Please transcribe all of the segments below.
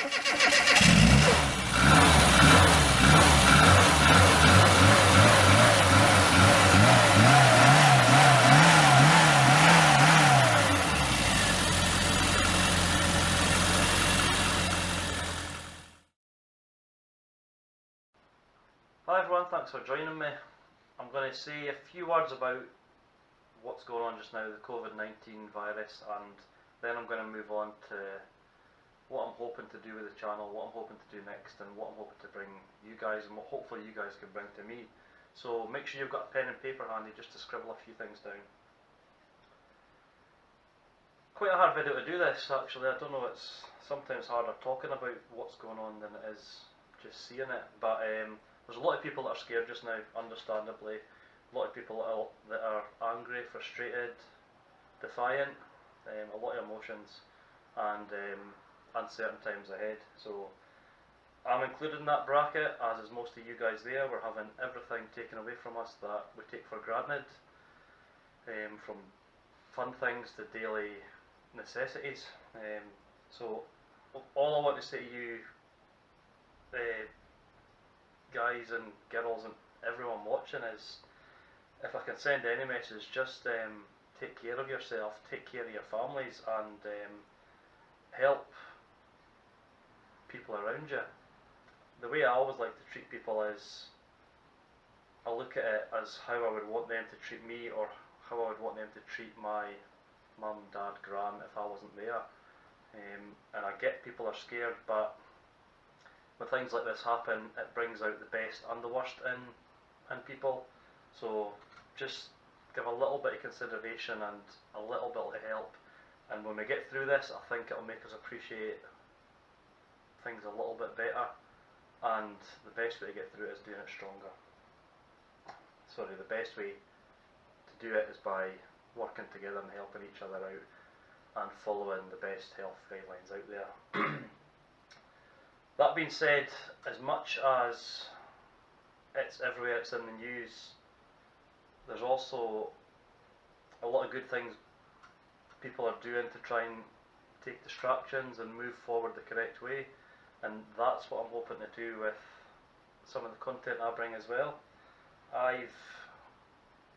Hi everyone, thanks for joining me. I'm going to say a few words about what's going on just now, the COVID-19 virus, and then I'm going to move on to what I'm hoping to do with the channel, what I'm hoping to do next, and what I'm hoping to bring you guys, and what hopefully you guys can bring to me. So make sure you've got a pen and paper handy just to scribble a few things down. Quite a hard video to do this actually. I don't know, it's sometimes harder talking about what's going on than it is just seeing it, but there's a lot of people that are scared just now, understandably. A lot of people that are angry, frustrated, defiant, a lot of emotions, and uncertain times ahead. So I'm included in that bracket, as is most of you guys there. We're having everything taken away from us that we take for granted, from fun things to daily necessities. So all I want to say to you, guys and girls and everyone watching, is if I can send any message, just take care of yourself, take care of your families, and help people around you. The way I always like to treat people is I look at it as how I would want them to treat me, or how I would want them to treat my mum, dad, gran if I wasn't there. And I get people are scared, but when things like this happen, it brings out the best and the worst in people. So just give a little bit of consideration and a little bit of help, and when we get through this, I think it'll make us appreciate things a little bit better, and the best way to get through it is doing it stronger. Sorry, the best way to do it is by working together and helping each other out and following the best health guidelines out there. That being said, as much as it's everywhere, it's in the news, there's also a lot of good things people are doing to try and take distractions and move forward the correct way, and that's what I'm hoping to do with some of the content I bring as well. I've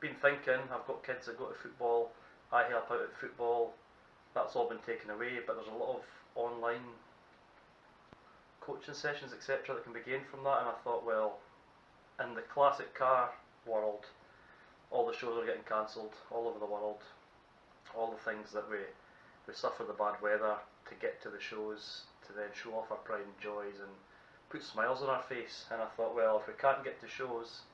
been thinking, I've got kids that go to football, I help out at football, that's all been taken away, but there's a lot of online coaching sessions, etc., that can be gained from that, and I thought, well, in the classic car world, all the shows are getting cancelled all over the world. All the things that we suffer the bad weather to get to the shows, to then show off our pride and joys and put smiles on our face. And I thought, well, if we can't get to shows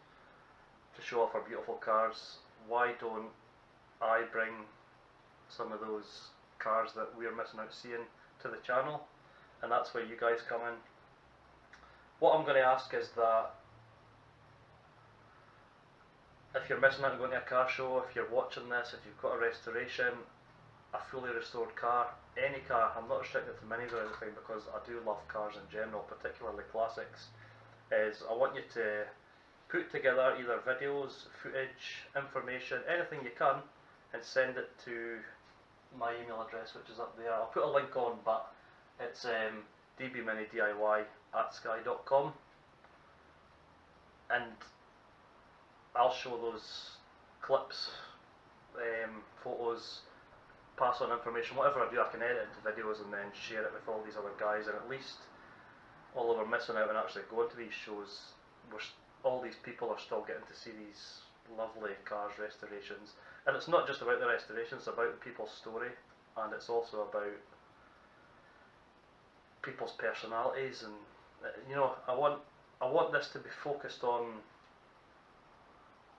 to show off our beautiful cars, why don't I bring some of those cars that we're missing out seeing to the channel? And that's where you guys come in. What I'm going to ask is that if you're missing out on going to a car show, if you're watching this, if you've got a restoration, a fully restored car, any car, I'm not restricted to minis or anything because I do love cars in general, particularly classics, is I want you to put together either videos, footage, information, anything you can, and send it to my email address, which is up there. I'll put a link on, but it's dbminidiy@sky.com, and I'll show those clips, photos, pass on information, whatever I do. I can edit into videos and then share it with all these other guys, and at least, although we're missing out on actually going to these shows, all these people are still getting to see these lovely cars restorations. And it's not just about the restorations, it's about the people's story, and it's also about people's personalities, and you know, I want this to be focused on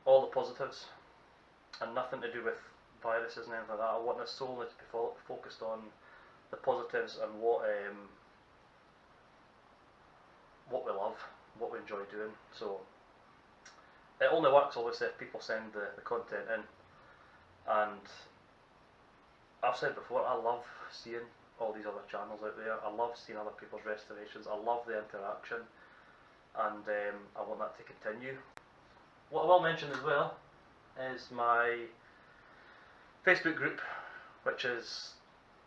all the positives and nothing to do with viruses and anything like that. I want this solely to be focused on the positives and what we love, what we enjoy doing. So it only works obviously if people send the content in, and I've said before, I love seeing all these other channels out there. I love seeing other people's restorations. I love the interaction, and I want that to continue. What I will mention as well is my Facebook group, which is,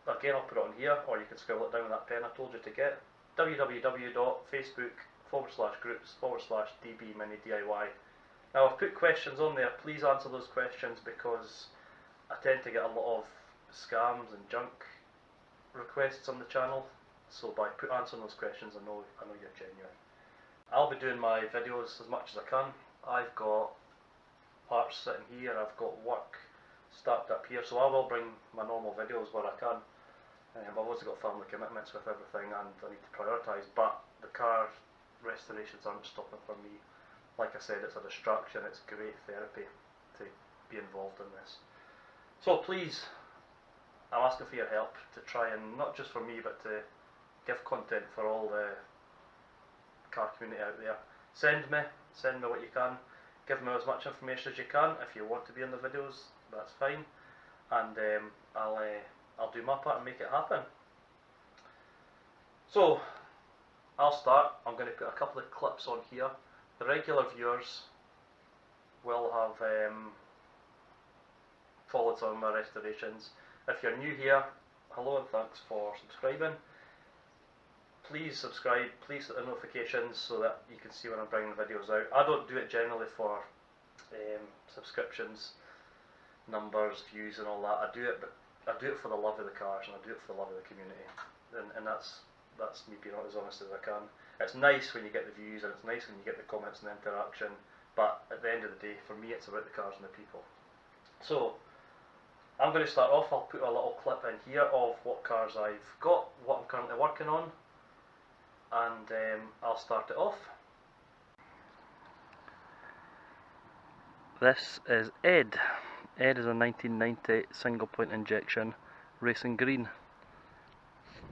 again, I'll put it on here, or you can scribble it down with that pen I told you to get. www.facebook.com/groups/dbminidiy. Now I've put questions on there, please answer those questions because I tend to get a lot of scams and junk requests on the channel, so by answering those questions I know you're genuine. I'll be doing my videos as much as I can. I've got parts sitting here, I've got work stacked up here, so I will bring my normal videos where I can. I've also got family commitments with everything and I need to prioritise, but the car restorations aren't stopping for me. Like I said, it's a distraction, it's great therapy to be involved in this. So please, I'm asking for your help to try and, not just for me, but to give content for all the car community out there. Send me what you can, give me as much information as you can. If you want to be in the videos, that's fine, and I'll do my part and make it happen. So I'll start. I'm going to put a couple of clips on here. The regular viewers will have followed some of my restorations. If you're new here, hello and thanks for subscribing. Please subscribe, please hit the notifications so that you can see when I'm bringing the videos out. I don't do it generally for subscriptions, numbers, views and all that. I do it for the love of the cars, and I do it for the love of the community, and that's me being as honest as I can. It's nice when you get the views and it's nice when you get the comments and the interaction, but at the end of the day, for me it's about the cars and the people. So I'm going to start off. I'll put a little clip in here of what cars I've got, what I'm currently working on, and I'll start it off. This is Ed. Ed is a 1990 single point injection racing green.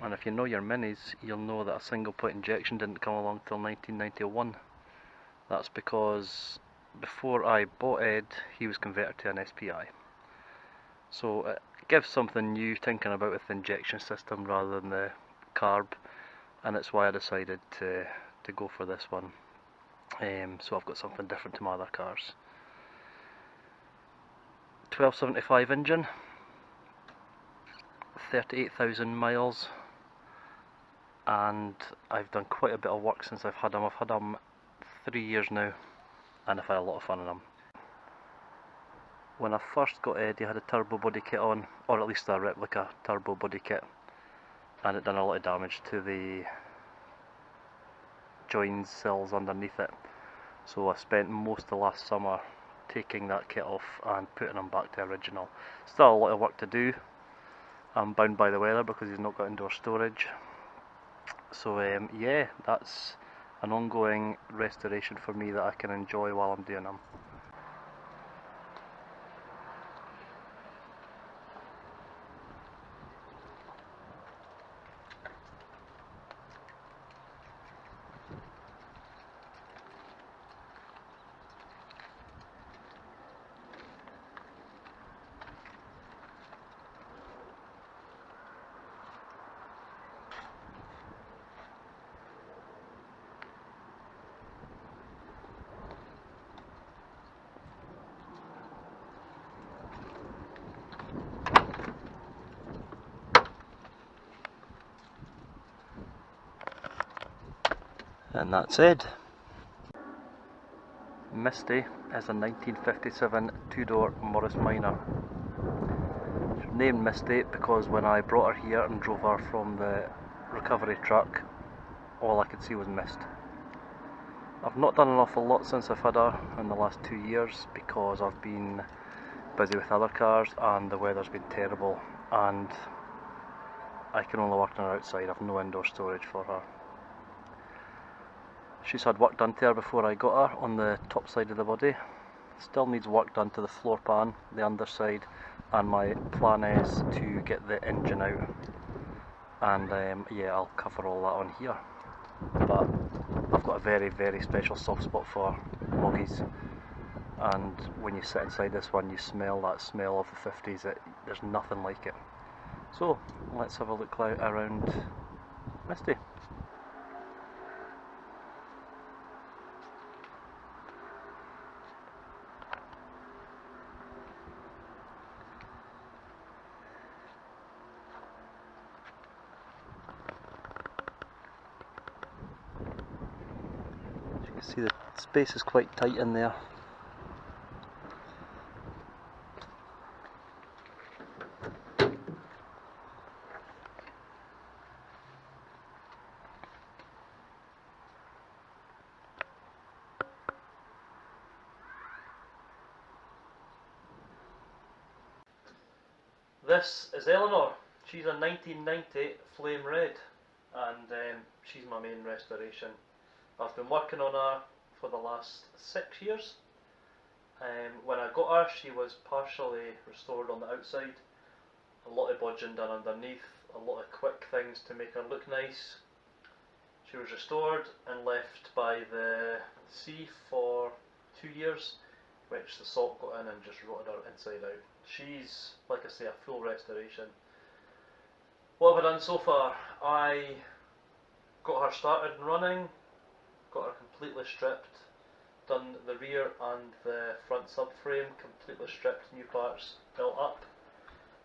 And if you know your minis, you'll know that a single point injection didn't come along till 1991. That's because before I bought Ed, he was converted to an SPI. So it gives something new thinking about with the injection system rather than the carb, and it's why I decided to go for this one. So I've got something different to my other cars. 1275 engine, 38,000 miles, and I've done quite a bit of work since I've had them. I've had them 3 years now, and I've had a lot of fun in them. When I first got Ed, he had a turbo body kit on, or at least a replica turbo body kit, and it done a lot of damage to the joins sills underneath it. So I spent most of last summer taking that kit off and putting him back to original. Still a lot of work to do. I'm bound by the weather because he's not got indoor storage. So yeah, that's an ongoing restoration for me that I can enjoy while I'm doing them. And that's Ed. Misty is a 1957 two-door Morris Minor. She's named Misty because when I brought her here and drove her from the recovery truck, all I could see was mist. I've not done an awful lot since I've had her in the last 2 years because I've been busy with other cars and the weather's been terrible, and I can only work on her outside. I've no indoor storage for her. She's had work done to her before I got her on the top side of the body. Still needs work done to the floor pan, the underside, and my plan is to get the engine out. And yeah, I'll cover all that on here. But I've got a very, very special soft spot for moggies. And when you sit inside this one, you smell that smell of the 50s. There's nothing like it. So let's have a look around Misty. See, the space is quite tight in there. This is Eleanor. She's a 1990 Flame Red, and she's my main restoration. I've been working on her for the last 6 years. When I got her, she was partially restored on the outside, a lot of bodging done underneath, a lot of quick things to make her look nice. She was restored and left by the sea for 2 years, which the salt got in and just rotted her inside out. She's, like I say, a full restoration. What have I done so far? I got her started and running, got her completely stripped, done the rear and the front subframe completely stripped, new parts built up.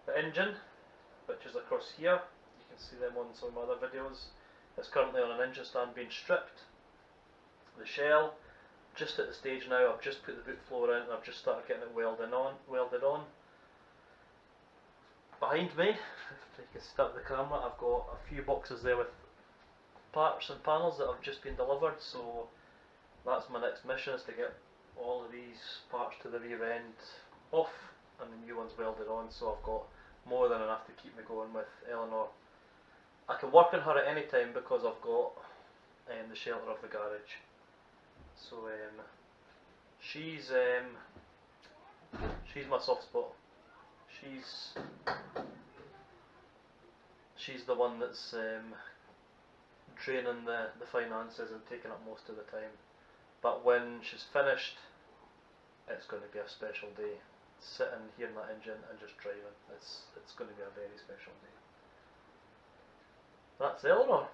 The engine, which is across here, you can see them on some other videos, it's currently on an engine stand being stripped. The shell, just at the stage now, I've just put the boot floor in and I've just started getting it welded on. Behind me, if you can start the camera, I've got a few boxes there with parts and panels that have just been delivered, so that's my next mission, is to get all of these parts to the rear end off and the new ones welded on, so I've got more than enough to keep me going with Eleanor. I can work on her at any time because I've got the shelter of the garage. So she's my soft spot. She's the one that's draining the finances and taking up most of the time. But when she's finished, it's going to be a special day. Sitting here in that engine and just driving, it's going to be a very special day. That's Eleanor.